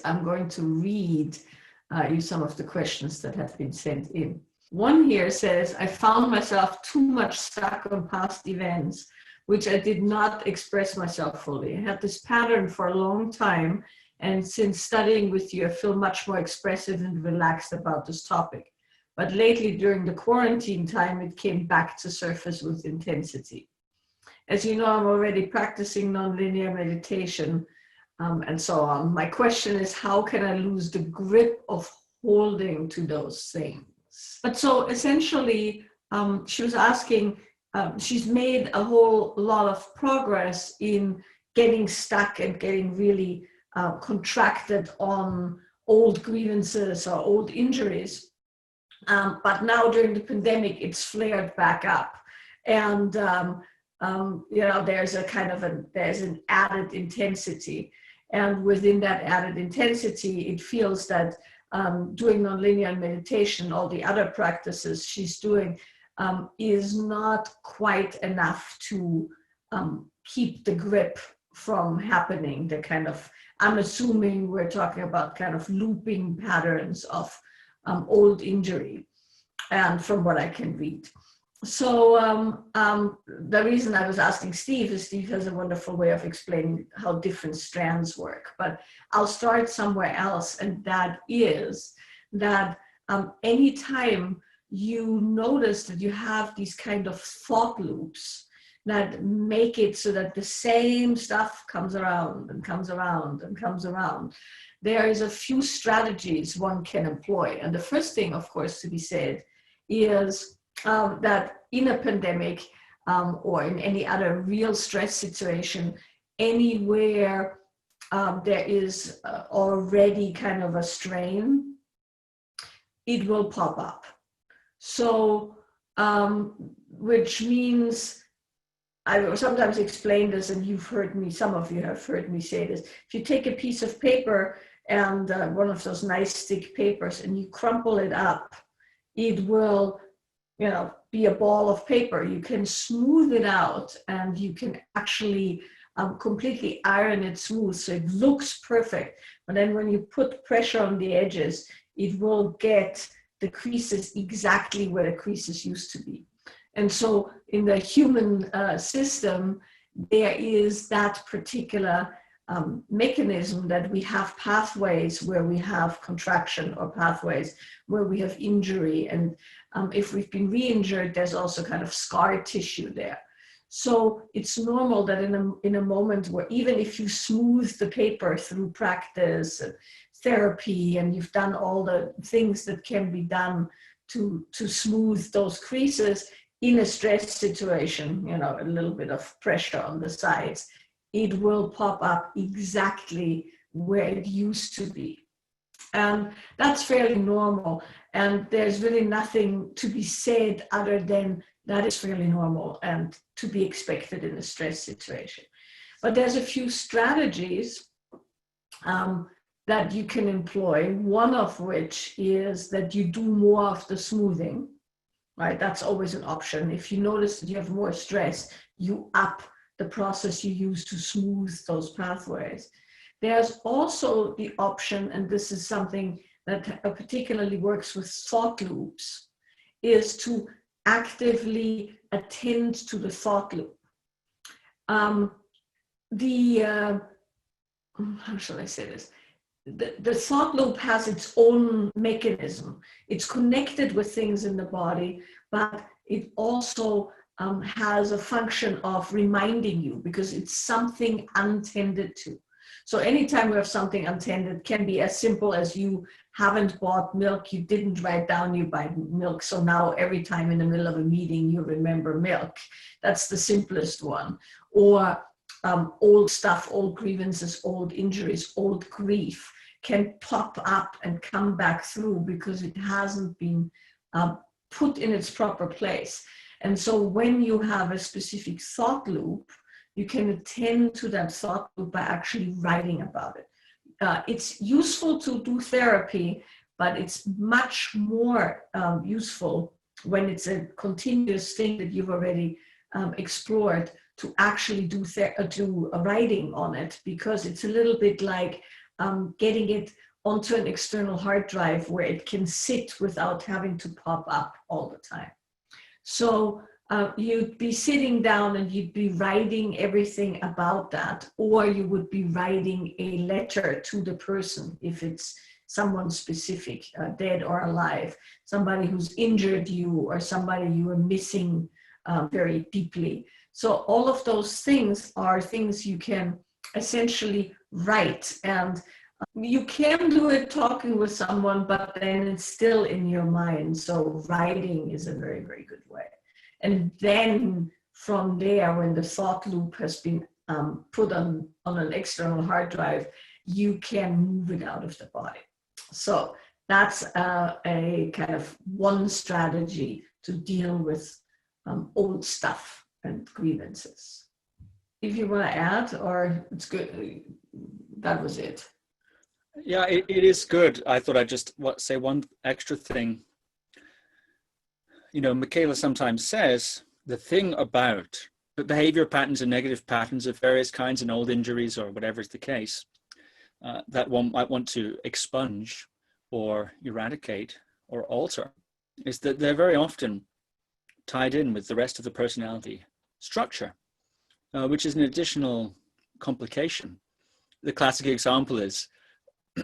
I'm going to read you some of the questions that have been sent in. One here says, I found myself too much stuck on past events, which I did not express myself fully. I had this pattern for a long time, and since studying with you, I feel much more expressive and relaxed about this topic. But lately, during the quarantine time, it came back to surface with intensity. As you know, I'm already practicing nonlinear meditation and so on. My question is, how can I lose the grip of holding to those things? But so essentially, she was asking, she's made a whole lot of progress in getting stuck and getting really contracted on old grievances or old injuries. But now during the pandemic, it's flared back up. And you know, there's a kind of there's an added intensity. And within that added intensity, it feels that doing nonlinear meditation, all the other practices she's doing, is not quite enough to keep the grip from happening. The kind of, I'm assuming we're talking about kind of looping patterns of old injury, and from what I can read. So the reason I was asking Steve is Steve has a wonderful way of explaining how different strands work. But I'll start somewhere else, and that is that anytime you notice that you have these kind of thought loops that make it so that the same stuff comes around and comes around and comes around, there is a few strategies one can employ. And the first thing, of course, to be said is that in a pandemic or in any other real stress situation, anywhere there is already kind of a strain, it will pop up. So, which means, I will sometimes explain this, and you've heard me, some of you have heard me say this. If you take a piece of paper and one of those nice thick papers and you crumple it up, it will, you know, be a ball of paper. You can smooth it out and you can actually completely iron it smooth so it looks perfect. But then when you put pressure on the edges, it will get the creases exactly where the creases used to be. And so in the human system, there is that particular mechanism that we have pathways where we have contraction or pathways where we have injury. And if we've been re-injured, there's also kind of scar tissue there. So it's normal that in a moment where even if you smooth the paper through practice and therapy, and you've done all the things that can be done to smooth those creases, in a stress situation, you know, a little bit of pressure on the sides, it will pop up exactly where it used to be. And that's fairly normal. And there's really nothing to be said other than that is fairly normal and to be expected in a stress situation. But there's a few strategies that you can employ, one of which is that you do more of the smoothing, right? That's always an option. If you notice that you have more stress, you up the process you use to smooth those pathways. There's also the option, and this is something that particularly works with thought loops, is to actively attend to the thought loop. How shall I say this? The thought loop has its own mechanism. It's connected with things in the body, but it also has a function of reminding you because it's something untended to. So anytime we have something untended, can be as simple as you haven't bought milk, you didn't write down you buy milk, so now every time in the middle of a meeting you remember milk. That's the simplest one. Or old stuff, old grievances, old injuries, old grief can pop up and come back through because it hasn't been put in its proper place. And so when you have a specific thought loop, you can attend to that thought loop by actually writing about it. It's useful to do therapy, but it's much more useful when it's a continuous thing that you've already explored to actually do writing on it, because it's a little bit like getting it onto an external hard drive where it can sit without having to pop up all the time. So you'd be sitting down and you'd be writing everything about that, or you would be writing a letter to the person if it's someone specific, dead or alive, somebody who's injured you or somebody you are missing very deeply. So all of those things are things you can essentially write, and you can do it talking with someone, but then it's still in your mind. So writing is a very, very good way. And then from there, when the thought loop has been put on an external hard drive, you can move it out of the body. So that's a kind of one strategy to deal with old stuff and grievances. If you want to add, or it's good, that was it. Yeah, it is good. I thought I'd just say one extra thing. Michaela sometimes says the thing about the behavior patterns and negative patterns of various kinds and old injuries or whatever is the case, that one might want to expunge or eradicate or alter, is that they're very often tied in with the rest of the personality structure, which is an additional complication. The classic example is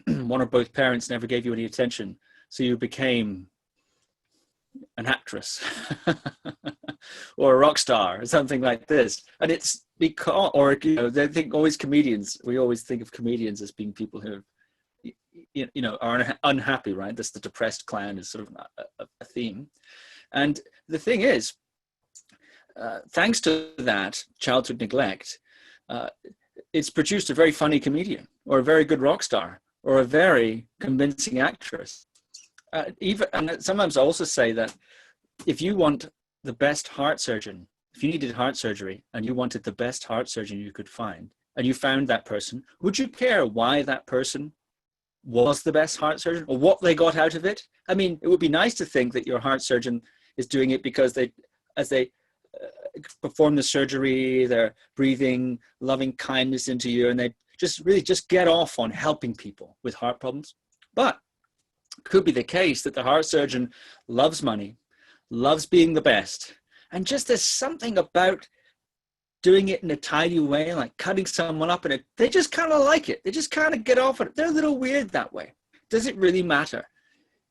one or both parents never gave you any attention, so you became an actress or a rock star or something like this. And it's because, or they think always comedians, we always think of comedians as being people who are unhappy, right? That's the depressed clown is sort of a theme. And the thing is, thanks to that childhood neglect, it's produced a very funny comedian or a very good rock star or a very convincing actress. And sometimes I also say that if you want the best heart surgeon, if you needed heart surgery and you wanted the best heart surgeon you could find, and you found that person, would you care why that person was the best heart surgeon or what they got out of it? I mean, it would be nice to think that your heart surgeon is doing it because as they perform the surgery, they're breathing loving kindness into you, and they just get off on helping people with heart problems. But it could be the case that the heart surgeon loves money, loves being the best, and just there's something about doing it in a tidy way, like cutting someone up, and they just kind of like it. They just kind of get off on it. They're a little weird that way. Does it really matter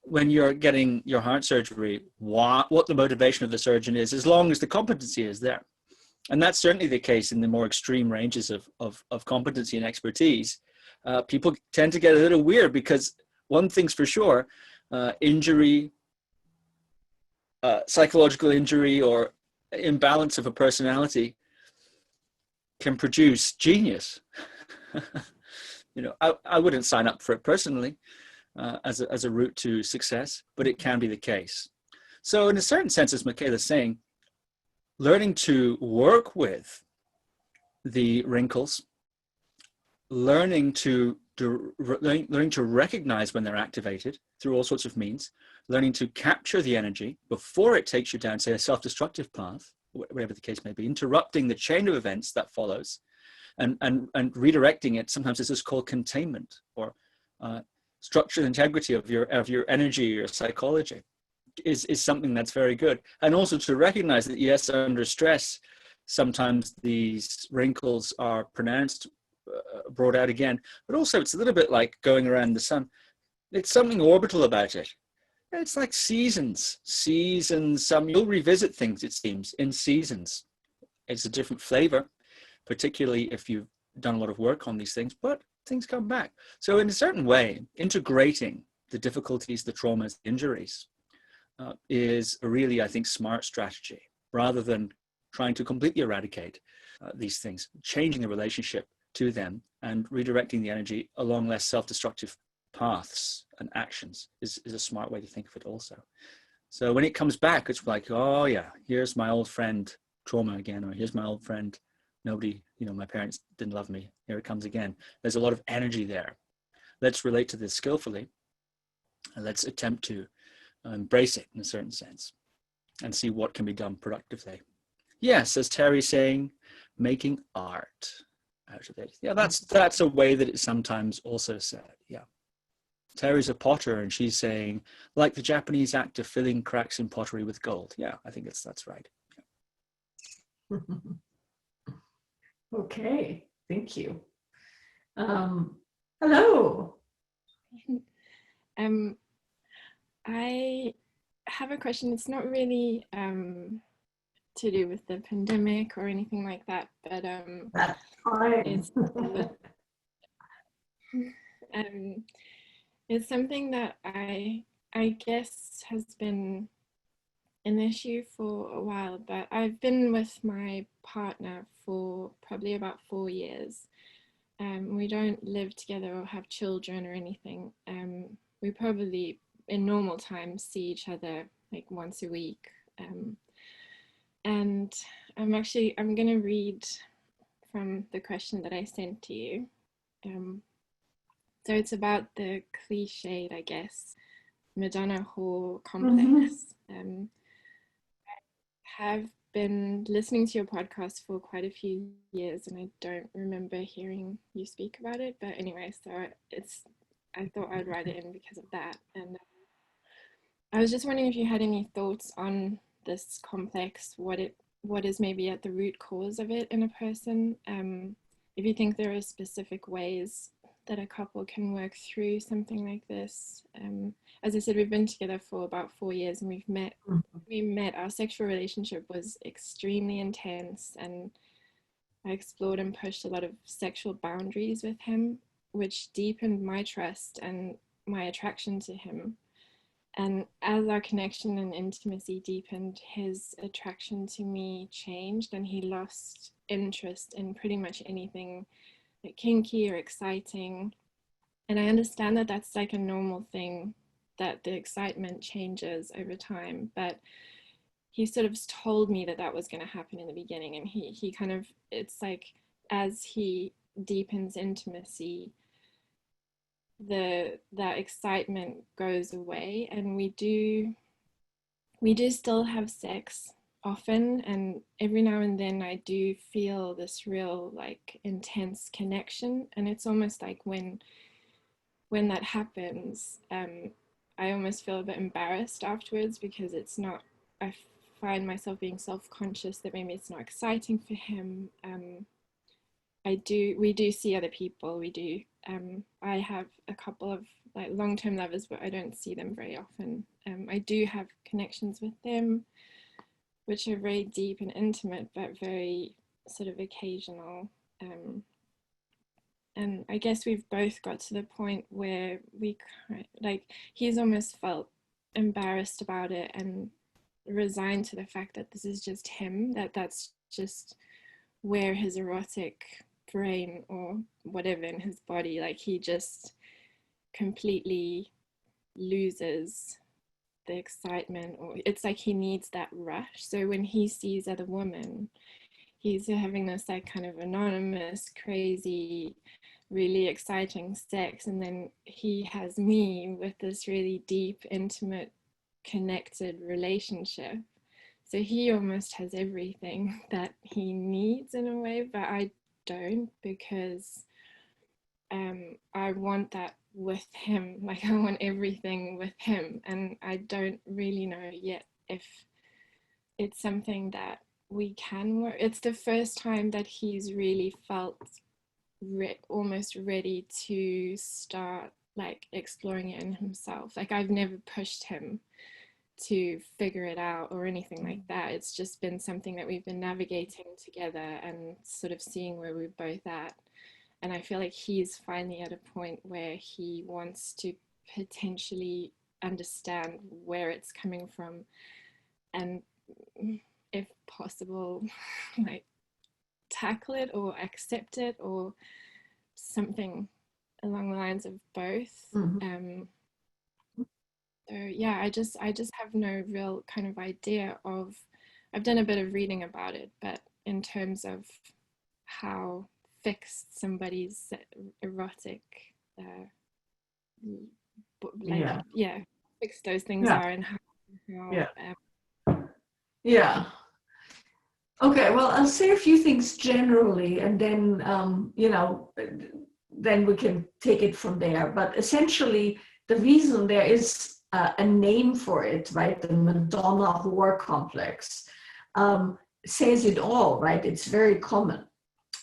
when you're getting your heart surgery what the motivation of the surgeon is, as long as the competency is there? And that's certainly the case in the more extreme ranges of competency and expertise. People tend to get a little weird because one thing's for sure, injury, psychological injury or imbalance of a personality can produce genius. I wouldn't sign up for it personally as a route to success, but it can be the case. So in a certain sense, as Michaela's saying, learning to work with the wrinkles, learning to recognize when they're activated through all sorts of means, learning to capture the energy before it takes you down, say, a self-destructive path, whatever the case may be, interrupting the chain of events that follows, and redirecting it. Sometimes this is called containment, or structural integrity of your energy, your psychology, is something that's very good. And also to recognize that, yes, under stress, sometimes these wrinkles are pronounced, brought out again, but also it's a little bit like going around the sun. It's something orbital about it. It's like seasons. You'll revisit things, it seems, in seasons. It's a different flavor, particularly if you've done a lot of work on these things, but things come back. So in a certain way, integrating the difficulties, the traumas, injuries is a really, I think, smart strategy, rather than trying to completely eradicate these things. Changing the relationship to them and redirecting the energy along less self-destructive paths and actions is a smart way to think of it also. So when it comes back, it's like, oh yeah, here's my old friend trauma again, or here's my old friend, nobody, my parents didn't love me. Here it comes again. There's a lot of energy there. Let's relate to this skillfully, and let's attempt to embrace it in a certain sense and see what can be done productively. Yes, as Terry's saying, making art. out of it. Yeah, that's a way that it's sometimes also said. Yeah. Terry's a potter, and she's saying, like the Japanese actor filling cracks in pottery with gold. Yeah, I think that's right. Yeah. Okay, thank you. Hello. I have a question. It's not really to do with the pandemic or anything like that, but That's fine. it's it's something that I guess has been an issue for a while, but I've been with my partner for probably about 4 years. We don't live together or have children or anything. We probably in normal times see each other like once a week. And I'm going to read from the question that I sent to you. So it's about the cliched, I guess, Madonna-Whore complex. I have been listening to your podcast for quite a few years, and I don't remember hearing you speak about it. But anyway, so I thought I'd write it in because of that. And I was just wondering if you had any thoughts on this complex, what is maybe at the root cause of it in a person. If you think there are specific ways that a couple can work through something like this. As I said, we've been together for about 4 years, and we met, our sexual relationship was extremely intense, and I explored and pushed a lot of sexual boundaries with him, which deepened my trust and my attraction to him. And as our connection and intimacy deepened, his attraction to me changed, and he lost interest in pretty much anything like kinky or exciting. And I understand that that's like a normal thing, that the excitement changes over time, but he sort of told me that that was going to happen in the beginning. And he kind of, it's like as he deepens intimacy, that excitement goes away, and we do still have sex often, and every now and then I do feel this real like intense connection, and it's almost like when that happens, I almost feel a bit embarrassed afterwards, because it's not, I find myself being self-conscious that maybe it's not exciting for him. We do see other people. We do. I have a couple of like long-term lovers, but I don't see them very often. I do have connections with them, which are very deep and intimate, but very sort of occasional. And I guess we've both got to the point where he's almost felt embarrassed about it and resigned to the fact that this is just him, that's just where his erotic brain or whatever in his body, like he just completely loses the excitement, or it's like he needs that rush. So when he sees other women, he's having this like kind of anonymous, crazy, really exciting sex, and then he has me with this really deep, intimate, connected relationship. So he almost has everything that he needs in a way, but I don't, because I want that with him. Like I want everything with him, and I don't really know yet if it's something that we can work. It's the first time that he's really felt almost ready to start like exploring it in himself. Like I've never pushed him to figure it out or anything like that. It's just been something that we've been navigating together and sort of seeing where we're both at. And I feel like he's finally at a point where he wants to potentially understand where it's coming from, and if possible, like tackle it or accept it or something along the lines of both. So yeah, I just have no real kind of idea of, I've done a bit of reading about it, but in terms of how fixed somebody's erotic fixed those things are, and how yeah Okay, well, I'll say a few things generally, and then, then we can take it from there. But essentially, the reason there is a name for it, right, the Madonna-Whore complex, says it all, right? It's very common.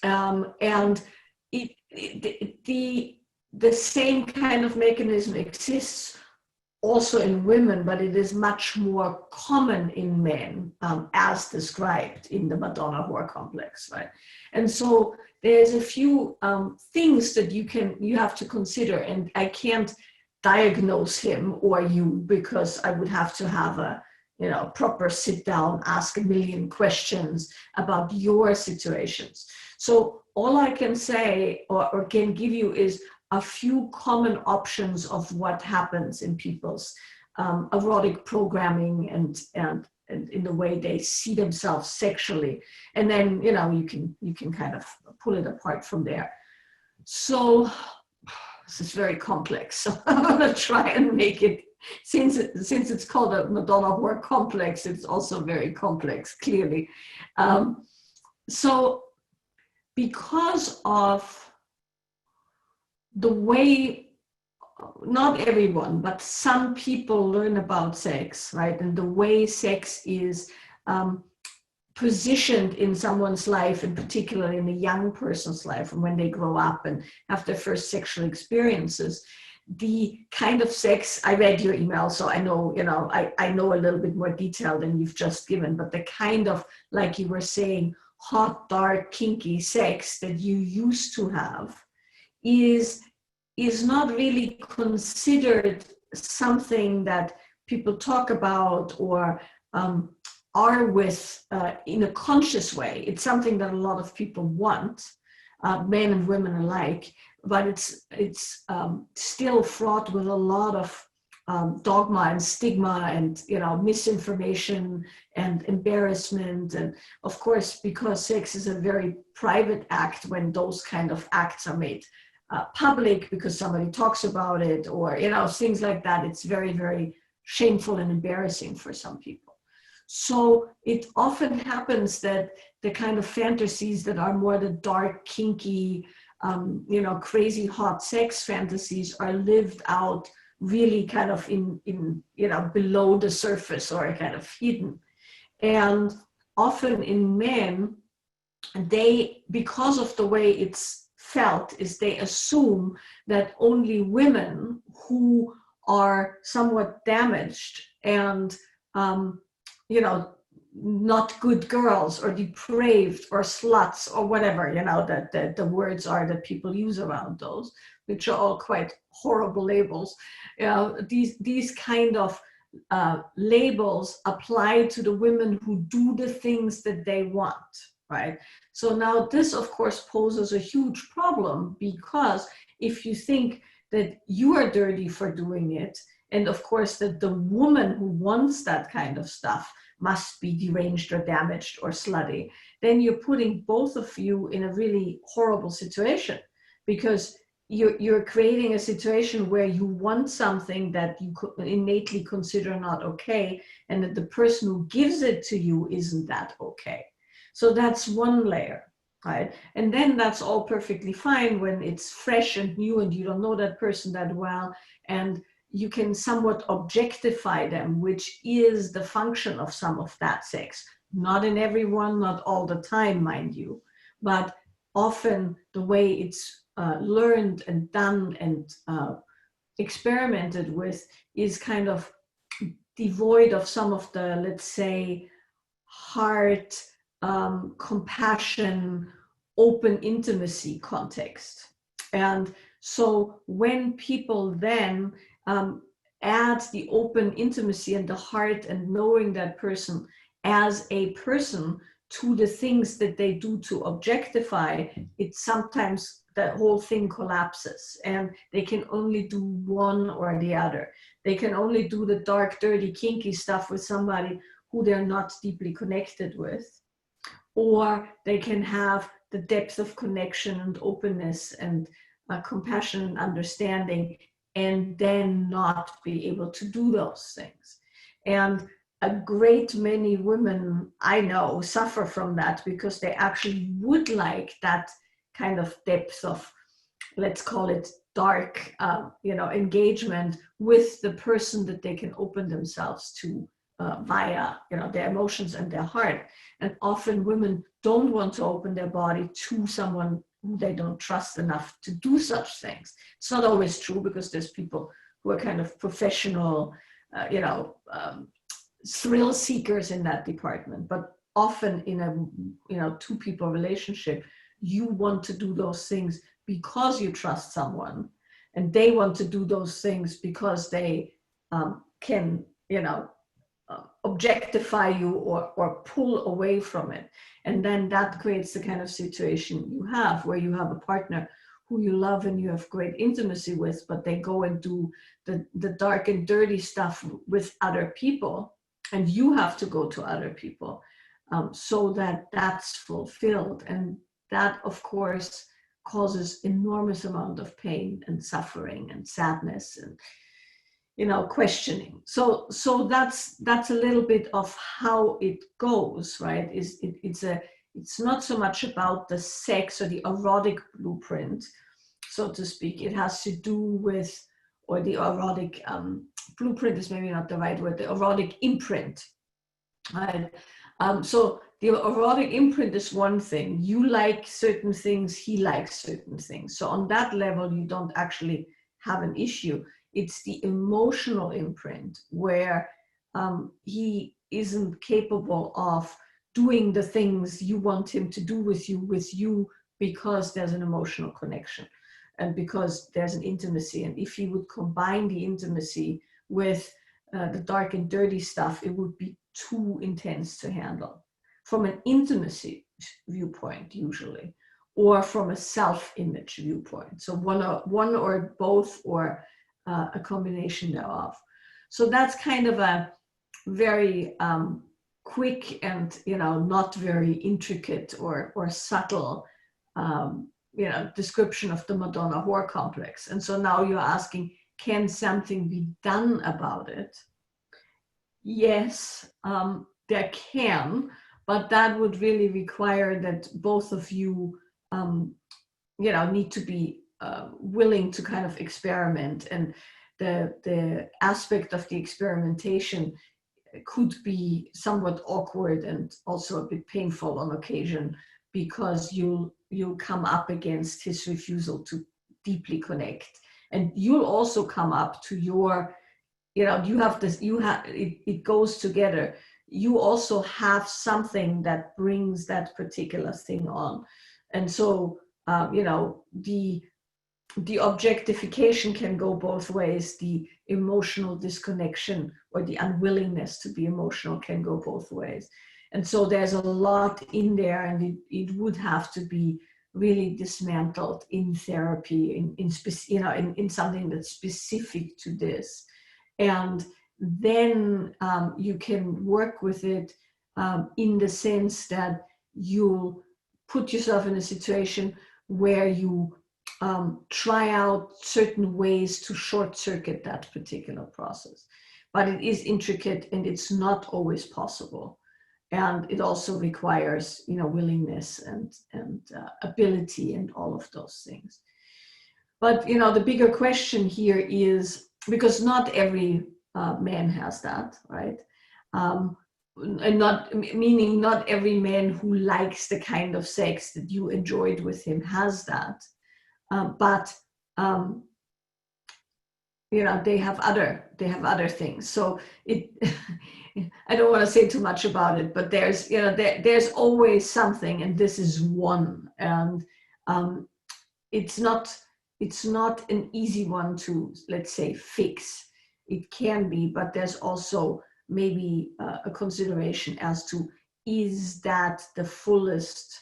And the same kind of mechanism exists also in women, but it is much more common in men, as described in the Madonna-Whore complex, right? And so there's a few things that you have to consider, and I can't diagnose him or you because I would have to have a proper sit down, ask a million questions about your situations. So all I can say or can give you is a few common options of what happens in people's erotic programming and in the way they see themselves sexually, and then you can kind of pull it apart from there. So this is very complex. So I'm going to try and make it, since it's called a Madonna-Whore complex, it's also very complex, clearly. So because of the way, not everyone, but some people learn about sex, right? And the way sex is positioned in someone's life, in particular in a young person's life, and when they grow up and have their first sexual experiences, the kind of sex, I read your email, so I know, I know a little bit more detail than you've just given, but the kind of, like you were saying, hot, dark, kinky sex that you used to have is not really considered something that people talk about or are with in a conscious way. It's something that a lot of people want, men and women alike, but it's still fraught with a lot of dogma and stigma and misinformation and embarrassment. And of course, because sex is a very private act, when those kind of acts are made public because somebody talks about it or things like that, it's very, very shameful and embarrassing for some people. So it often happens that the kind of fantasies that are more the dark, kinky, crazy hot sex fantasies are lived out really kind of in below the surface or kind of hidden. And often in men, because of the way it's felt, is they assume that only women who are somewhat damaged and not good girls or depraved or sluts or whatever that the words are that people use around those, which are all quite horrible labels. These kind of labels apply to the women who do the things that they want, right? So now this, of course, poses a huge problem, because if you think that you are dirty for doing it, and of course that the woman who wants that kind of stuff must be deranged or damaged or slutty, then you're putting both of you in a really horrible situation, because you're creating a situation where you want something that you innately consider not okay, and that the person who gives it to you isn't that okay. So that's one layer, right? And then that's all perfectly fine when it's fresh and new and you don't know that person that well, and you can somewhat objectify them, which is the function of some of that sex. Not in everyone, not all the time, mind you, but often the way it's learned and done and experimented with is kind of devoid of some of the, let's say, heart, compassion, open intimacy context. And so when people then add the open intimacy and the heart and knowing that person as a person to the things that they do to objectify, it sometimes that whole thing collapses, and they can only do one or the other. They can only do the dark, dirty, kinky stuff with somebody who they're not deeply connected with, or they can have the depth of connection and openness and compassion and understanding, and then not be able to do those things. And a great many women I know suffer from that because they actually would like that kind of depth of, let's call it dark, engagement with the person that they can open themselves to via, their emotions and their heart. And often women don't want to open their body to someone who they don't trust enough to do such things. It's not always true, because there's people who are kind of professional, thrill seekers in that department. But often in a two people relationship, you want to do those things because you trust someone, and they want to do those things because they can objectify you or pull away from it. And then that creates the kind of situation you have, where you have a partner who you love and you have great intimacy with, but they go and do the dark and dirty stuff with other people, and you have to go to other people so that that's fulfilled. And that, of course, causes enormous amount of pain and suffering and sadness and questioning. So that's a little bit of how it goes, right? It's not so much about the sex or the erotic blueprint, so to speak. It has to do with, or the erotic blueprint is maybe not the right word, the erotic imprint, right? So the erotic imprint is one thing. You like certain things, he likes certain things. So on that level, you don't actually have an issue. It's the emotional imprint where he isn't capable of doing the things you want him to do with you because there's an emotional connection and because there's an intimacy. And if he would combine the intimacy with the dark and dirty stuff, it would be too intense to handle from an intimacy viewpoint, usually, or from a self-image viewpoint. So one or both, or a combination thereof. So that's kind of a very quick and not very intricate or subtle description of the Madonna-Whore complex. And so now you're asking, can something be done about it? Yes, there can, but that would really require that both of you need to be willing to kind of experiment, and the aspect of the experimentation could be somewhat awkward and also a bit painful on occasion, because you'll come up against his refusal to deeply connect, and you'll also come up to your, you have this, it goes together. You also have something that brings that particular thing on, and so the objectification can go both ways. The emotional disconnection or the unwillingness to be emotional can go both ways. And so there's a lot in there, and it would have to be really dismantled in therapy, in something that's specific to this. And then you can work with it in the sense that you put yourself in a situation where you try out certain ways to short circuit that particular process. But it is intricate and it's not always possible. And it also requires, willingness and ability and all of those things. But, the bigger question here is, because not every man has that, right? And not meaning not every man who likes the kind of sex that you enjoyed with him has that. But they have other things. So I don't want to say too much about it, but there's always something, and this is one. And it's not an easy one to, let's say, fix. It can be, but there's also maybe a consideration as to, is that the fullest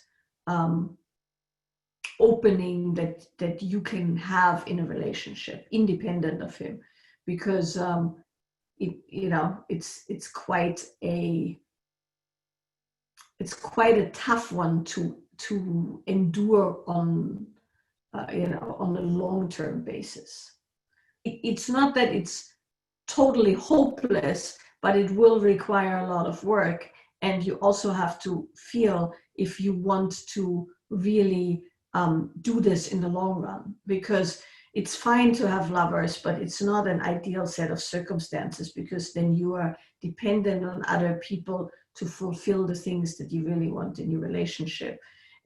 opening that you can have in a relationship independent of him? Because it's quite a tough one to endure on on a long-term basis. It's not that it's totally hopeless, but it will require a lot of work. And you also have to feel if you want to really do this in the long run, because it's fine to have lovers, but it's not an ideal set of circumstances, because then you are dependent on other people to fulfill the things that you really want in your relationship.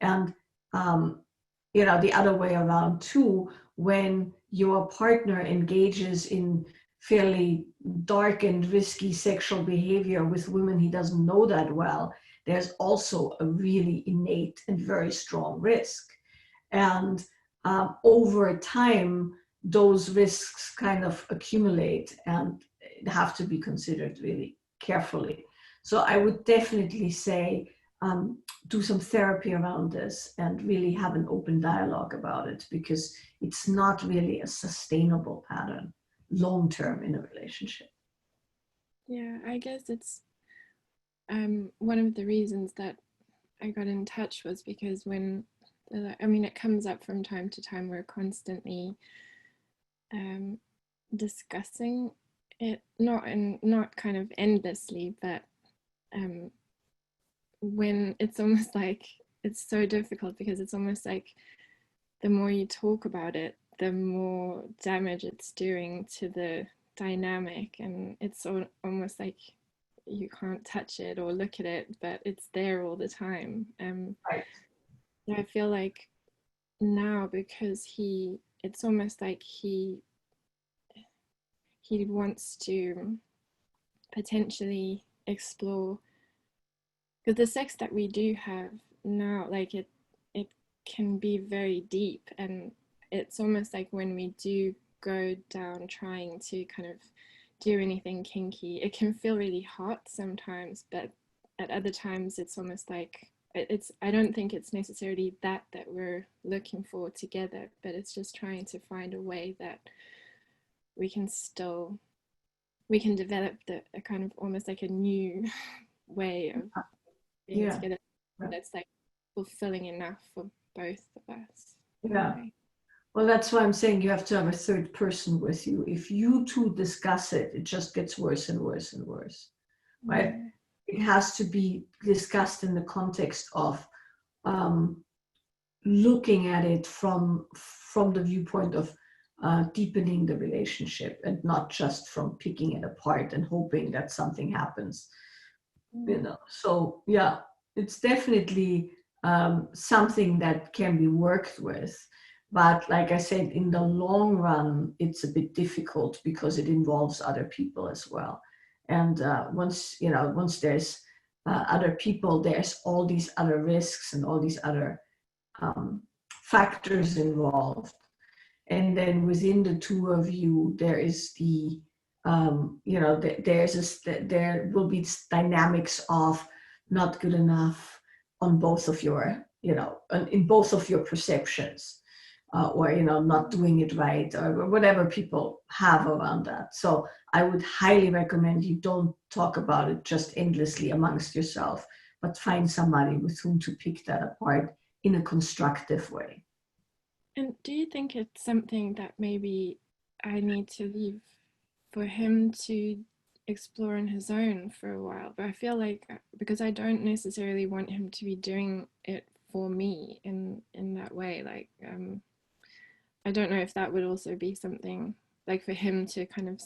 And the other way around too, when your partner engages in fairly dark and risky sexual behavior with women he doesn't know that well, there's also a really innate and very strong risk. And over time, those risks kind of accumulate and have to be considered really carefully. So I would definitely say do some therapy around this and really have an open dialogue about it, because it's not really a sustainable pattern long-term in a relationship. Yeah, I guess it's one of the reasons that I got in touch was because when, it comes up from time to time. We're constantly discussing it, not kind of endlessly, but when it's almost like it's so difficult, because it's almost like the more you talk about it, the more damage it's doing to the dynamic, and it's almost like you can't touch it or look at it, but it's there all the time. Right. I feel like now, because it's almost like he wants to potentially explore, because the sex that we do have now, like it can be very deep, and it's almost like when we do go down trying to kind of do anything kinky, it can feel really hot sometimes, but at other times it's almost like I don't think it's necessarily that we're looking for together, but it's just trying to find a way that we can develop a kind of almost like a new way of being together that's like fulfilling enough for both of us. Yeah. Well, that's why I'm saying you have to have a third person with you. If you two discuss it, it just gets worse and worse and worse, right? Mm. It has to be discussed in the context of looking at it from the viewpoint of deepening the relationship, and not just from picking it apart and hoping that something happens. So yeah, it's definitely something that can be worked with. But like I said, in the long run, it's a bit difficult because it involves other people as well. And once there's other people, there's all these other risks and all these other factors involved. And then within the two of you, there is there will be dynamics of not good enough on both of your, in both of your perceptions, or, not doing it right, or whatever people have around that. So I would highly recommend you don't talk about it just endlessly amongst yourself, but find somebody with whom to pick that apart in a constructive way. And do you think it's something that maybe I need to leave for him to explore on his own for a while? But I feel like, because I don't necessarily want him to be doing it for me in that way, like I don't know if that would also be something like for him to kind of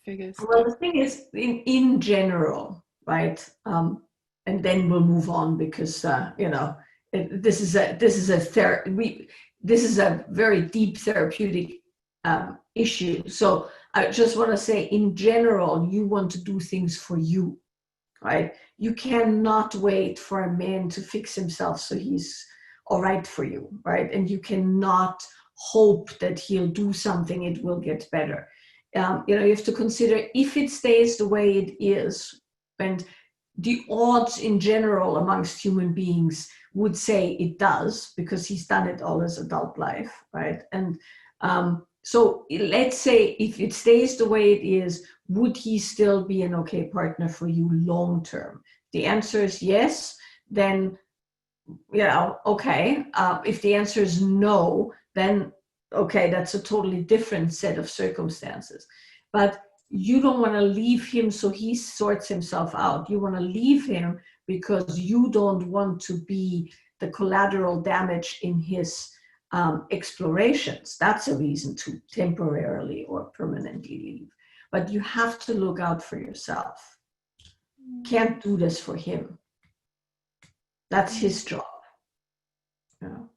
figure stuff. Well, the thing is, in general, right? And then we'll move on, because this is a very deep therapeutic issue. So I just want to say, in general, you want to do things for you, right? You cannot wait for a man to fix himself so he's all right for you, right? And you cannot hope that he'll do something, it will get better. You have to consider, if it stays the way it is, and the odds in general amongst human beings would say it does, because he's done it all his adult life, right? And so let's say if it stays the way it is, would he still be an okay partner for you long term? The answer is yes. Then, okay. If the answer is no, then okay, that's a totally different set of circumstances. But you don't want to leave him so he sorts himself out. You want to leave him because you don't want to be the collateral damage in his explorations. That's a reason to temporarily or permanently leave. But you have to look out for yourself. Can't do this for him. That's his job. You know?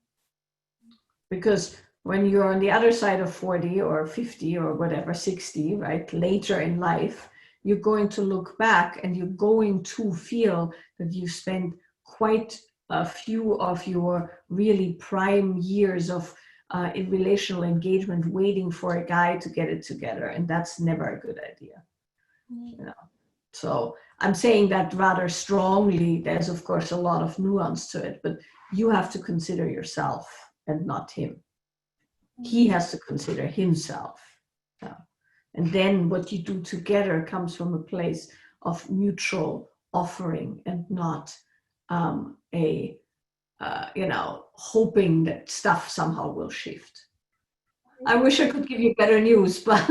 Because when you're on the other side of 40 or 50 or whatever, 60, right, later in life, you're going to look back and you're going to feel that you spent quite a few of your really prime years of in relational engagement waiting for a guy to get it together. And that's never a good idea. You know? So I'm saying that rather strongly. There's, of course, a lot of nuance to it, but you have to consider yourself and not him. He has to consider himself. And then what you do together comes from a place of mutual offering and not hoping that stuff somehow will shift. I wish I could give you better news, but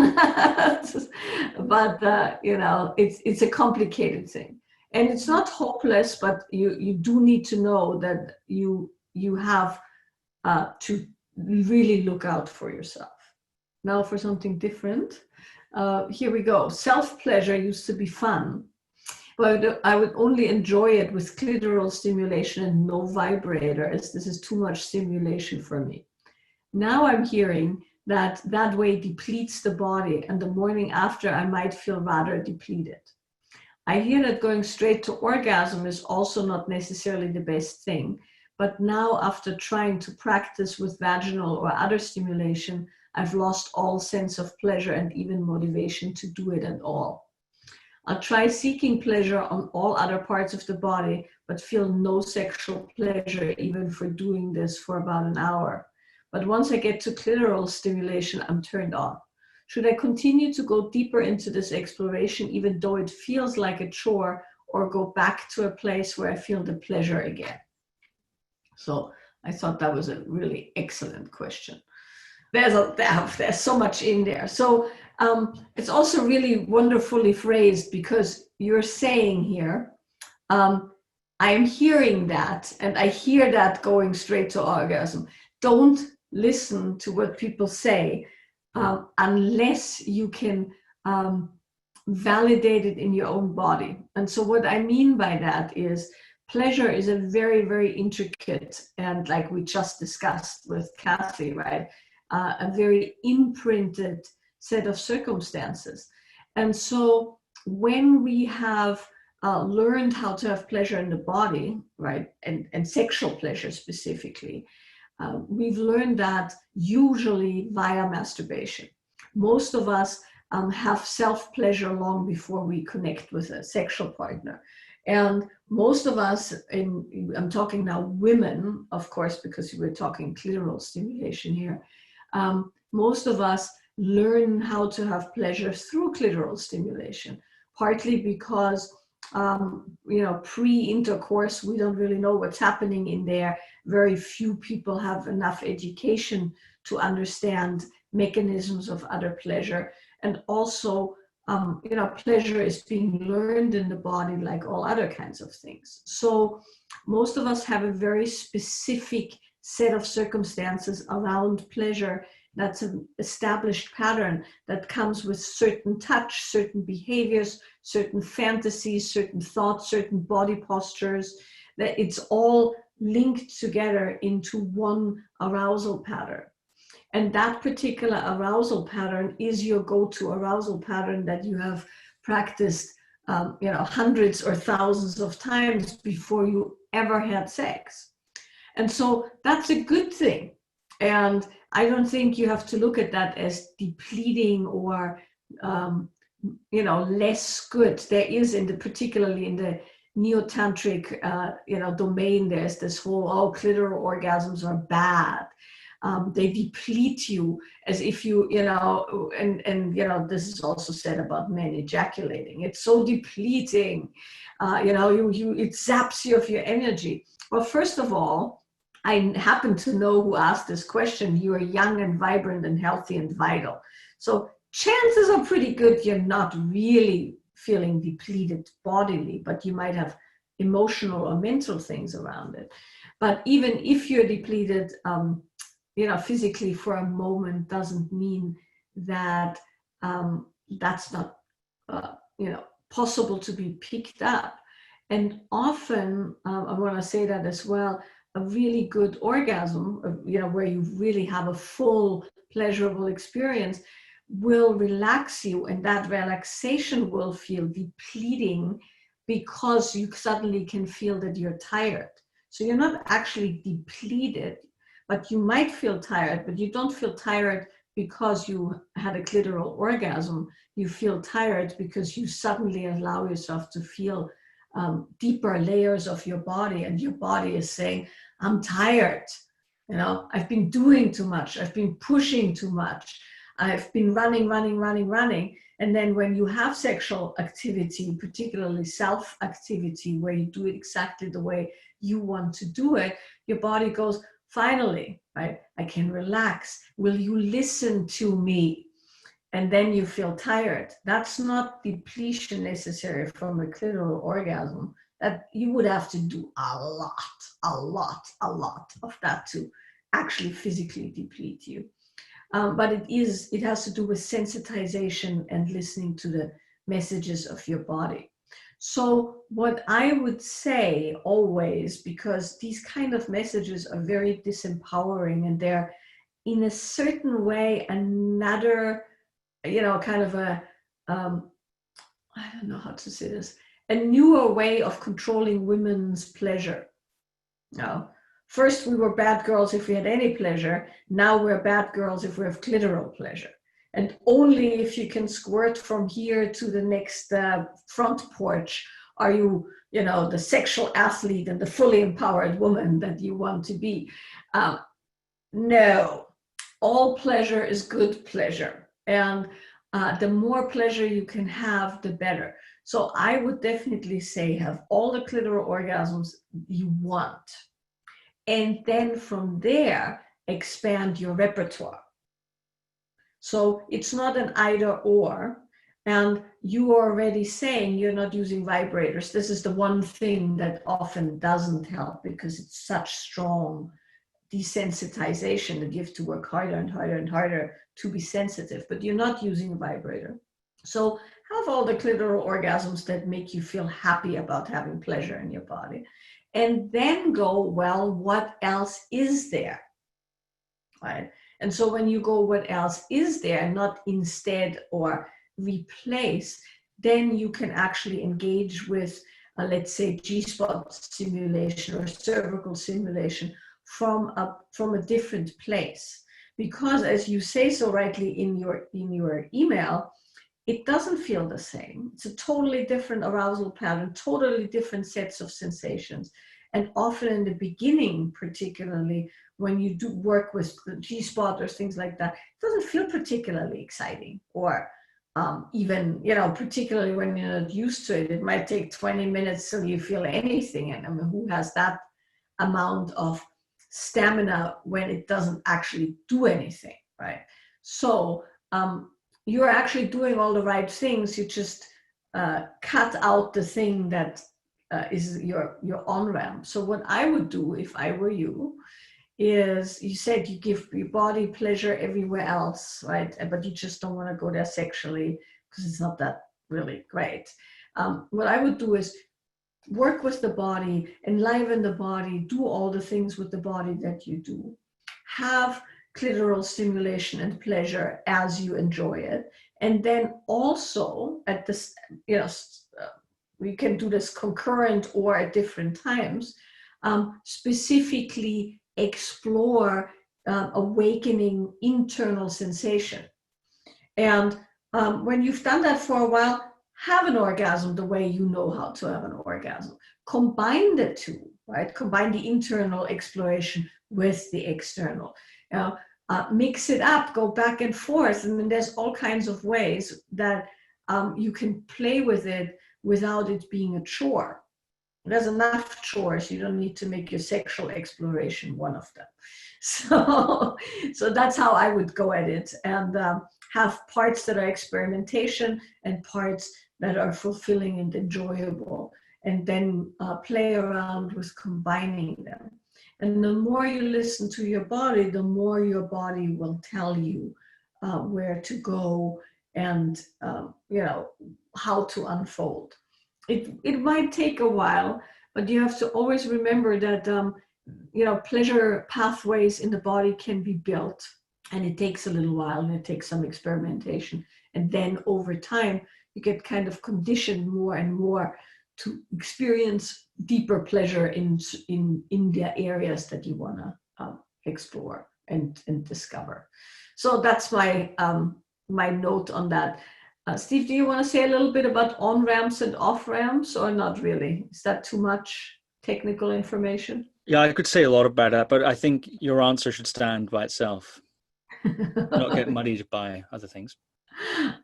it's a complicated thing, and it's not hopeless. But you do need to know that you have to really look out for yourself. Now for something different. Here we go. Self-pleasure used to be fun, but I would only enjoy it with clitoral stimulation and no vibrator, as this is too much stimulation for me. Now I'm hearing that way depletes the body, and the morning after I might feel rather depleted. I hear that going straight to orgasm is also not necessarily the best thing, but now after trying to practice with vaginal or other stimulation, I've lost all sense of pleasure and even motivation to do it at all. I'll try seeking pleasure on all other parts of the body, but feel no sexual pleasure even for doing this for about an hour. But once I get to clitoral stimulation, I'm turned on. Should I continue to go deeper into this exploration, even though it feels like a chore, or go back to a place where I feel the pleasure again? So I thought that was a really excellent question. There's so much in there. So it's also really wonderfully phrased, because you're saying here, I am hearing that, and I hear that going straight to orgasm. Don't listen to what people say unless you can validate it in your own body. And so what I mean by that is pleasure is a very, very intricate, and like we just discussed with Kathy, right? A very imprinted set of circumstances. And so when we have learned how to have pleasure in the body, right, and sexual pleasure specifically, we've learned that usually via masturbation. Most of us have self-pleasure long before we connect with a sexual partner. And most of us, I'm talking now women, of course, because we're talking clitoral stimulation here, most of us learn how to have pleasure through clitoral stimulation, partly because pre-intercourse, we don't really know what's happening in there. Very few people have enough education to understand mechanisms of other pleasure. And also, pleasure is being learned in the body like all other kinds of things. So most of us have a very specific set of circumstances around pleasure. That's an established pattern that comes with certain touch, certain behaviors, certain fantasies, certain thoughts, certain body postures, that it's all linked together into one arousal pattern. And that particular arousal pattern is your go-to arousal pattern that you have practiced hundreds or thousands of times before you ever had sex. And so that's a good thing. And I don't think you have to look at that as depleting or, less good. There is, particularly in the neo-tantric, domain, there's this whole, clitoral orgasms are bad. They deplete you as if you, this is also said about men ejaculating. It's so depleting, it zaps you of your energy. Well, first of all, I happen to know who asked this question. You are young and vibrant and healthy and vital. So chances are pretty good you're not really feeling depleted bodily, but you might have emotional or mental things around it. But even if you're depleted, physically for a moment doesn't mean that that's not, possible to be picked up. And often, I want to say that as well, a really good orgasm, where you really have a full pleasurable experience, will relax you, and that relaxation will feel depleting because you suddenly can feel that you're tired. So you're not actually depleted, but you might feel tired, but you don't feel tired because you had a clitoral orgasm. You feel tired because you suddenly allow yourself to feel deeper layers of your body, and your body is saying, I'm tired. I've been doing too much. I've been pushing too much. I've been running. And then when you have sexual activity, particularly self-activity, where you do it exactly the way you want to do it, your body goes, finally, right? I can relax. Will you listen to me? And then you feel tired. That's not depletion necessary from a clitoral orgasm. That you would have to do a lot of that to actually physically deplete you. But it has to do with sensitization and listening to the messages of your body. So what I would say always, because these kind of messages are very disempowering, and they're in a certain way another, kind of a, I don't know how to say this, a newer way of controlling women's pleasure. First we were bad girls if we had any pleasure. Now we're bad girls if we have clitoral pleasure. And only if you can squirt from here to the next front porch are you, the sexual athlete and the fully empowered woman that you want to be. No, all pleasure is good pleasure. And the more pleasure you can have, the better. So I would definitely say have all the clitoral orgasms you want. And then from there, expand your repertoire. So it's not an either or. And you are already saying you're not using vibrators. This is the one thing that often doesn't help, because it's such strong desensitization that you have to work harder and harder and harder to be sensitive, but you're not using a vibrator. So have all the clitoral orgasms that make you feel happy about having pleasure in your body. And then go, well, what else is there? Right? And so when you go, what else is there, not instead or replace, then you can actually engage with, let's say, G-spot stimulation or cervical stimulation from a different place. Because as you say so rightly in your email, it doesn't feel the same. It's a totally different arousal pattern, totally different sets of sensations. And often in the beginning, particularly when you do work with the G-spot or things like that, it doesn't feel particularly exciting, or even, particularly when you're not used to it. It might take 20 minutes till you feel anything. And I mean, who has that amount of stamina when it doesn't actually do anything, right? So you're actually doing all the right things. You just cut out the thing that is your on-ramp. So what I would do if I were you is, you said you give your body pleasure everywhere else, right? But you just don't want to go there sexually because it's not that really great. What I would do is work with the body, enliven the body, do all the things with the body that you do. Have clitoral stimulation and pleasure as you enjoy it. And then also at this, we can do this concurrent or at different times, specifically explore awakening internal sensation. And when you've done that for a while, have an orgasm the way you know how to have an orgasm. Combine the two, right? Combine the internal exploration with the external. Mix it up, go back and forth. And then there's all kinds of ways that you can play with it without it being a chore. There's enough chores. You don't need to make your sexual exploration one of them. So that's how I would go at it. And have parts that are experimentation and parts that are fulfilling and enjoyable, and then play around with combining them. And the more you listen to your body, the more your body will tell you where to go and how to unfold. It might take a while, but you have to always remember that pleasure pathways in the body can be built, and it takes a little while, and it takes some experimentation, and then over time you get kind of conditioned more and more to experience deeper pleasure in the areas that you want to explore and discover. So that's my my note on that. Steve, do you want to say a little bit about on ramps and off ramps, or not really? Is that too much technical information? Yeah, I could say a lot about that, but I think your answer should stand by itself, not get muddied by other things.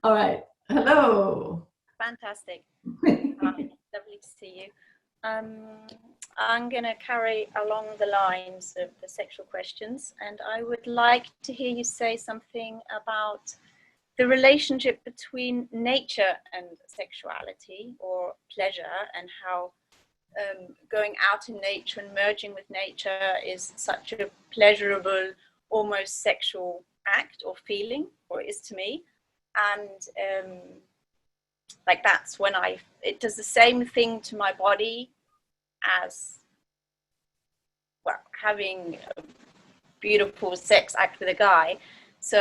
All right. Hello. Fantastic. Lovely to see you. I'm going to carry along the lines of the sexual questions, and I would like to hear you say something about the relationship between nature and sexuality or pleasure, and how going out in nature and merging with nature is such a pleasurable, almost sexual act or feeling, or it is to me. And like that's when it does the same thing to my body as, well, having a beautiful sex act with a guy. So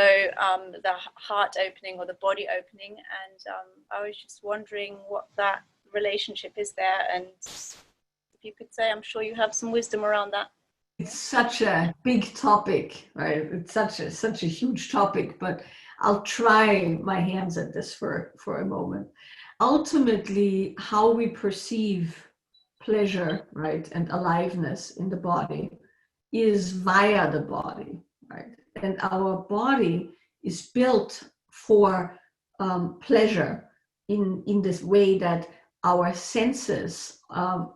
the heart opening or the body opening, and I was just wondering what that relationship is there, and if you could say, I'm sure you have some wisdom around that. It's such a big topic, right? It's such a huge topic, but I'll try my hands at this for a moment. Ultimately, how we perceive pleasure, right, and aliveness in the body is via the body, right? And our body is built for pleasure in this way that our senses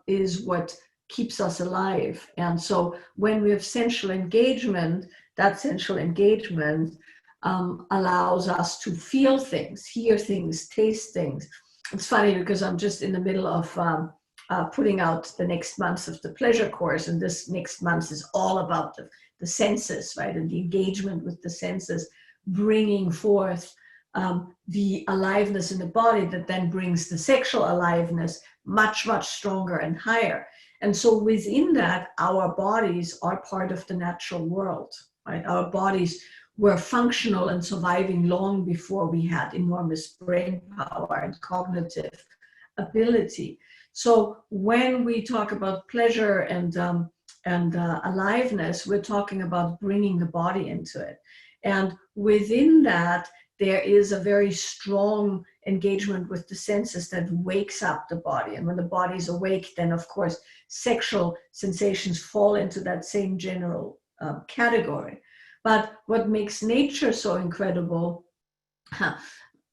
is what keeps us alive. And so when we have sensual engagement, that sensual engagement allows us to feel things, hear things, taste things. It's funny because I'm just in the middle of putting out the next month of the pleasure course, and this next month is all about the senses, right, and the engagement with the senses, bringing forth the aliveness in the body that then brings the sexual aliveness much, much stronger and higher. And so within that, our bodies are part of the natural world, right? Our bodies were functional and surviving long before we had enormous brain power and cognitive ability. So when we talk about pleasure and aliveness, we're talking about bringing the body into it. And within that, there is a very strong engagement with the senses that wakes up the body. And when the body is awake, then of course, sexual sensations fall into that same general category. But what makes nature so incredible,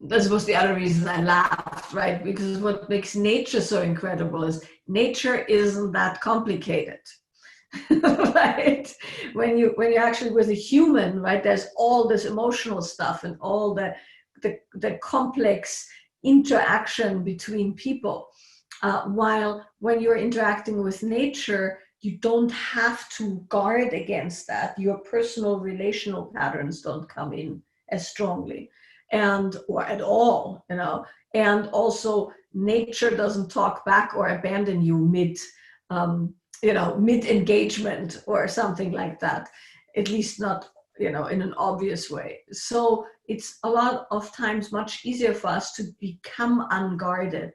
this was the other reason I laughed, right? Because what makes nature so incredible is nature isn't that complicated. Right? When you're actually with a human, right, there's all this emotional stuff and all the complex interaction between people. While when you're interacting with nature, you don't have to guard against that. Your personal relational patterns don't come in as strongly or at all, and also nature doesn't talk back or abandon you mid-engagement or something like that, at least not, in an obvious way. So it's a lot of times much easier for us to become unguarded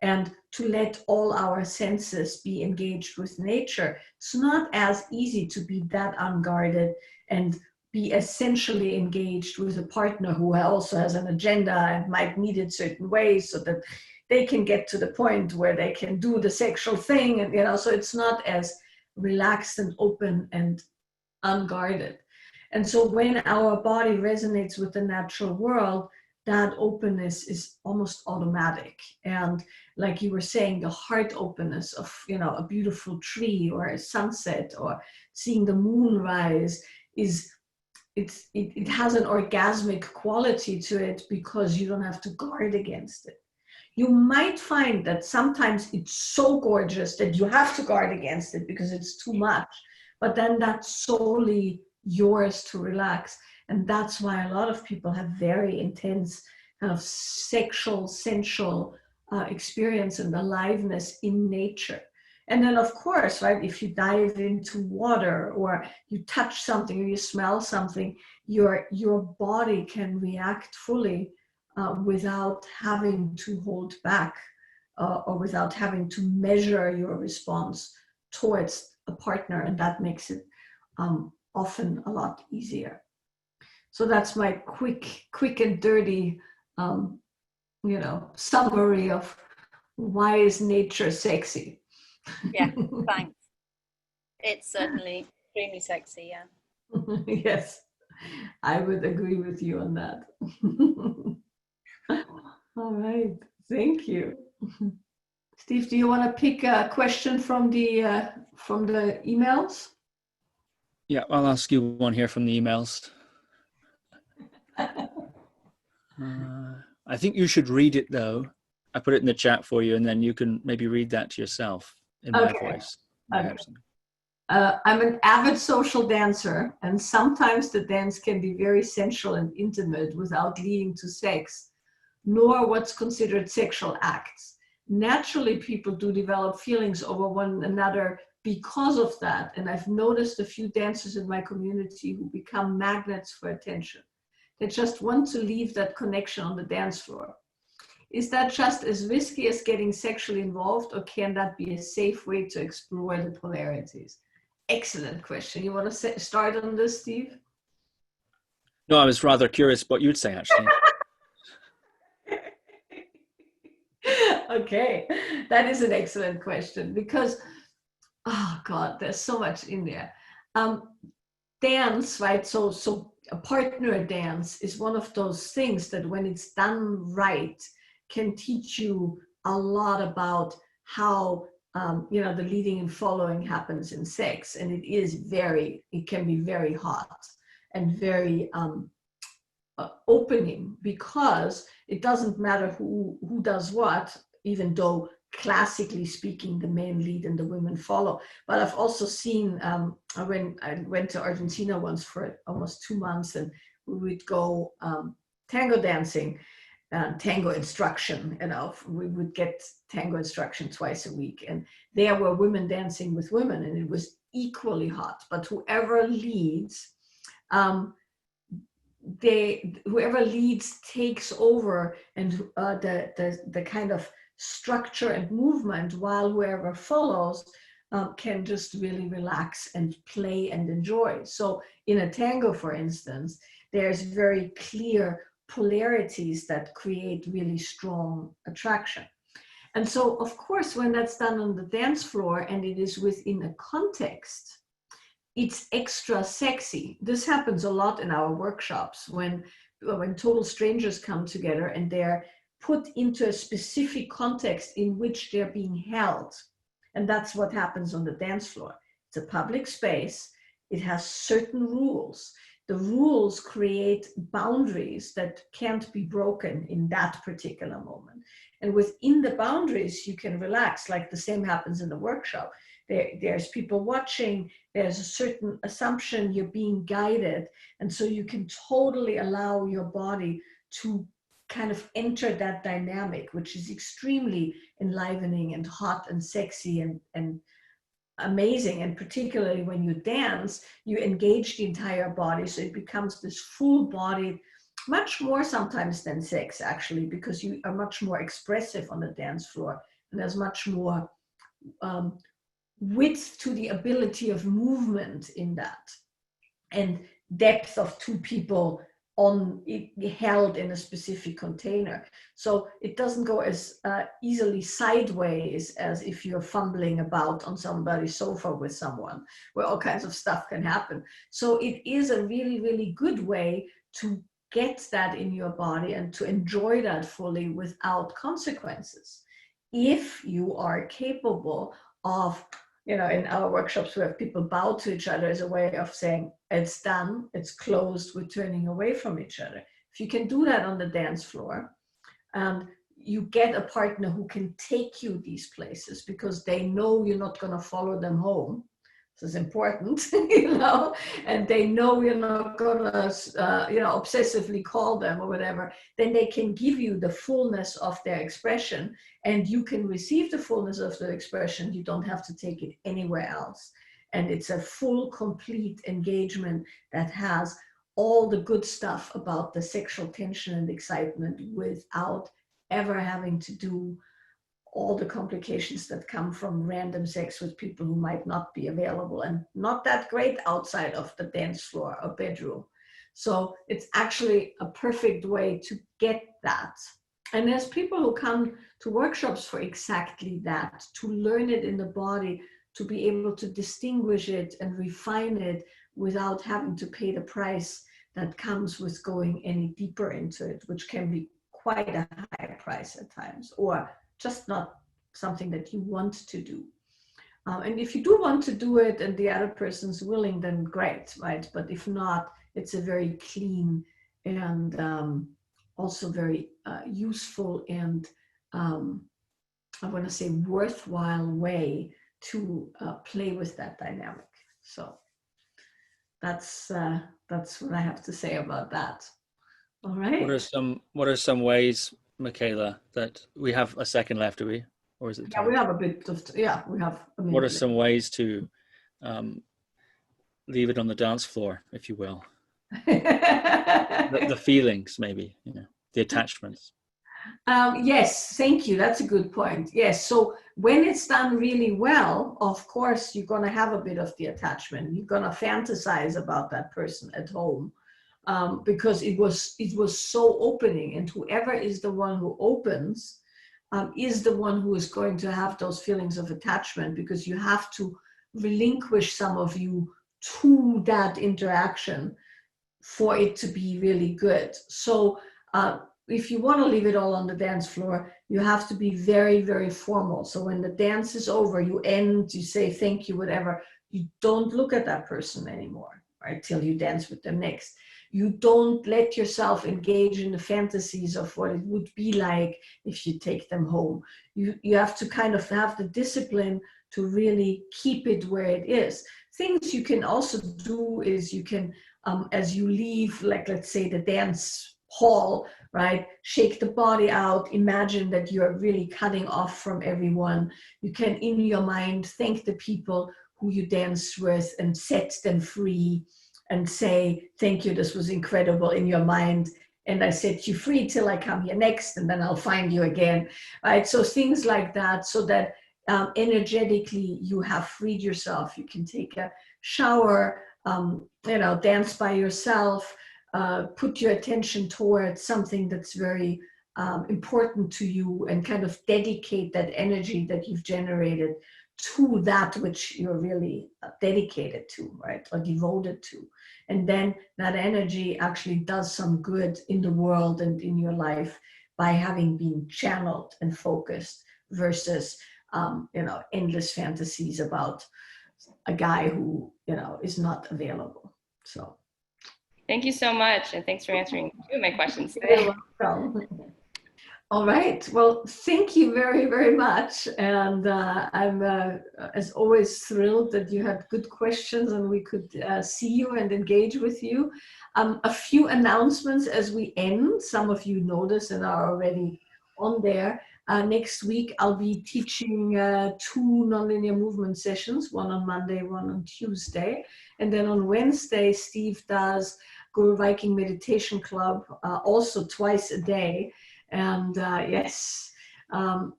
and to let all our senses be engaged with nature. It's not as easy to be that unguarded and be essentially engaged with a partner who also has an agenda and might need it certain ways so that they can get to the point where they can do the sexual thing. And, so it's not as relaxed and open and unguarded. And so when our body resonates with the natural world, that openness is almost automatic. And like you were saying, the heart openness of, a beautiful tree or a sunset or seeing the moon rise is it has an orgasmic quality to it because you don't have to guard against it. You might find that sometimes it's so gorgeous that you have to guard against it because it's too much, but then that's solely yours to relax. And that's why a lot of people have very intense kind of sexual, sensual experience and aliveness in nature. And then, of course, right, if you dive into water or you touch something or you smell something, your body can react fully without having to hold back or without having to measure your response towards a partner. And that makes it often a lot easier. So that's my quick and dirty, summary of why is nature sexy. Yeah, thanks. It's certainly extremely sexy, yeah. Yes, I would agree with you on that. All right, thank you. Steve, do you want to pick a question from the emails? Yeah, I'll ask you one here from the emails. I think you should read it though. I put it in the chat for you, and then you can maybe read that to yourself in my voice. Okay. I'm an avid social dancer, and sometimes the dance can be very sensual and intimate without leading to sex, nor what's considered sexual acts. Naturally, people do develop feelings over one another because of that, and I've noticed a few dancers in my community who become magnets for attention. They just want to leave that connection on the dance floor. Is that just as risky as getting sexually involved, or can that be a safe way to explore the polarities? Excellent question. You want to start on this, Steve? No, I was rather curious what you'd say, actually. Okay, that is an excellent question because, oh God, there's so much in there. Dance, right? So a partner dance is one of those things that when it's done right can teach you a lot about how the leading and following happens in sex, and it can be very hot and very opening, because it doesn't matter who does what, even though classically speaking the men lead and the women follow. But I've also seen when I went to Argentina once for almost 2 months, and we would go tango dancing, tango instruction, we would get tango instruction twice a week, and there were women dancing with women, and it was equally hot. But whoever leads takes over, and the kind of structure and movement, while whoever follows can just really relax and play and enjoy. So in a tango, for instance, there's very clear polarities that create really strong attraction. And so, of course, when that's done on the dance floor and it is within a context, it's extra sexy. This happens a lot in our workshops when total strangers come together and they're put into a specific context in which they're being held. And that's what happens on the dance floor. It's a public space. It has certain rules. The rules create boundaries that can't be broken in that particular moment. And within the boundaries, you can relax, like the same happens in the workshop. There's people watching, there's a certain assumption you're being guided. And so you can totally allow your body to kind of enter that dynamic, which is extremely enlivening and hot and sexy and amazing. And particularly when you dance, you engage the entire body. So it becomes this full-bodied, much more sometimes than sex, actually, because you are much more expressive on the dance floor. And there's much more width to the ability of movement in that, and depth of two people held in a specific container. So it doesn't go as easily sideways as if you're fumbling about on somebody's sofa with someone, where all kinds of stuff can happen. So it is a really, really good way to get that in your body and to enjoy that fully without consequences, if you are capable of in our workshops, we have people bow to each other as a way of saying, it's done, it's closed, we're turning away from each other. If you can do that on the dance floor, and you get a partner who can take you these places because they know you're not going to follow them home. This is important, and they know you're not going to, obsessively call them or whatever. Then they can give you the fullness of their expression, and you can receive the fullness of the expression. You don't have to take it anywhere else. And it's a full, complete engagement that has all the good stuff about the sexual tension and excitement without ever having to do all the complications that come from random sex with people who might not be available and not that great outside of the dance floor or bedroom. So it's actually a perfect way to get that. And there's people who come to workshops for exactly that, to learn it in the body, to be able to distinguish it and refine it without having to pay the price that comes with going any deeper into it, which can be quite a high price at times, or just not something that you want to do. And if you do want to do it and the other person's willing, then great, right? But if not, it's a very clean and also very useful and I want to say worthwhile way to play with that dynamic. So that's what I have to say about that. All right. What are some ways, Michaela, that we have a second left, do we? Or is it time? Yeah, we have a bit of, we have a minute. What are some ways to leave it on the dance floor, if you will? the feelings, maybe, the attachments. Yes, thank you. That's a good point. Yes, so when it's done really well, of course, you're going to have a bit of the attachment. You're going to fantasize about that person at home. Because it was so opening, and whoever is the one who opens is the one who is going to have those feelings of attachment, because you have to relinquish some of you to that interaction for it to be really good. So if you want to leave it all on the dance floor, you have to be very, very formal. So when the dance is over, you end, you say thank you, whatever. You don't look at that person anymore, right, till you dance with them next. You don't let yourself engage in the fantasies of what it would be like if you take them home. You have to kind of have the discipline to really keep it where it is. Things you can also do is you can, as you leave, like let's say the dance hall, right, shake the body out, imagine that you're really cutting off from everyone. You can, in your mind, thank the people who you danced with and set them free. And say, thank you, this was incredible in your mind. And I set you free till I come here next, and then I'll find you again, right? So things like that, so that energetically you have freed yourself. You can take a shower, dance by yourself, put your attention towards something that's very important to you, and kind of dedicate that energy that you've generated to that which you're really dedicated to, right, or devoted to. And then that energy actually does some good in the world and in your life by having been channeled and focused versus, endless fantasies about a guy who, is not available. So. Thank you so much. And thanks for answering two of my questions today. All right. Well, thank you very, very much. And I'm, as always, thrilled that you had good questions and we could see you and engage with you. A few announcements as we end. Some of you know this and are already on there. Next week, I'll be teaching 2 nonlinear movement sessions, one on Monday, one on Tuesday. And then on Wednesday, Steve does Guru Viking Meditation Club, also twice a day. And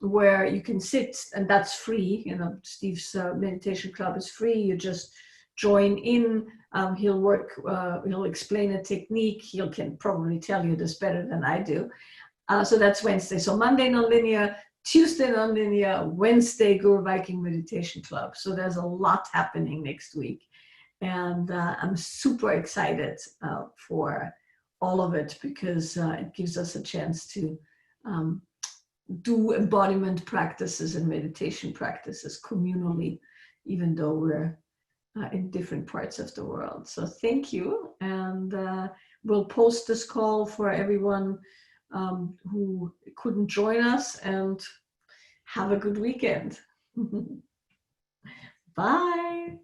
where you can sit, and that's free. Steve's meditation club is free. You just join in. He'll explain a technique. He can probably tell you this better than I do. So that's Wednesday. So Monday nonlinear, Tuesday nonlinear, Wednesday Guru Viking Meditation Club. So there's a lot happening next week, and I'm super excited for all of it, because it gives us a chance to do embodiment practices and meditation practices communally even though we're in different parts of the world. So thank you. And we'll post this call for everyone who couldn't join us, and have a good weekend. Bye.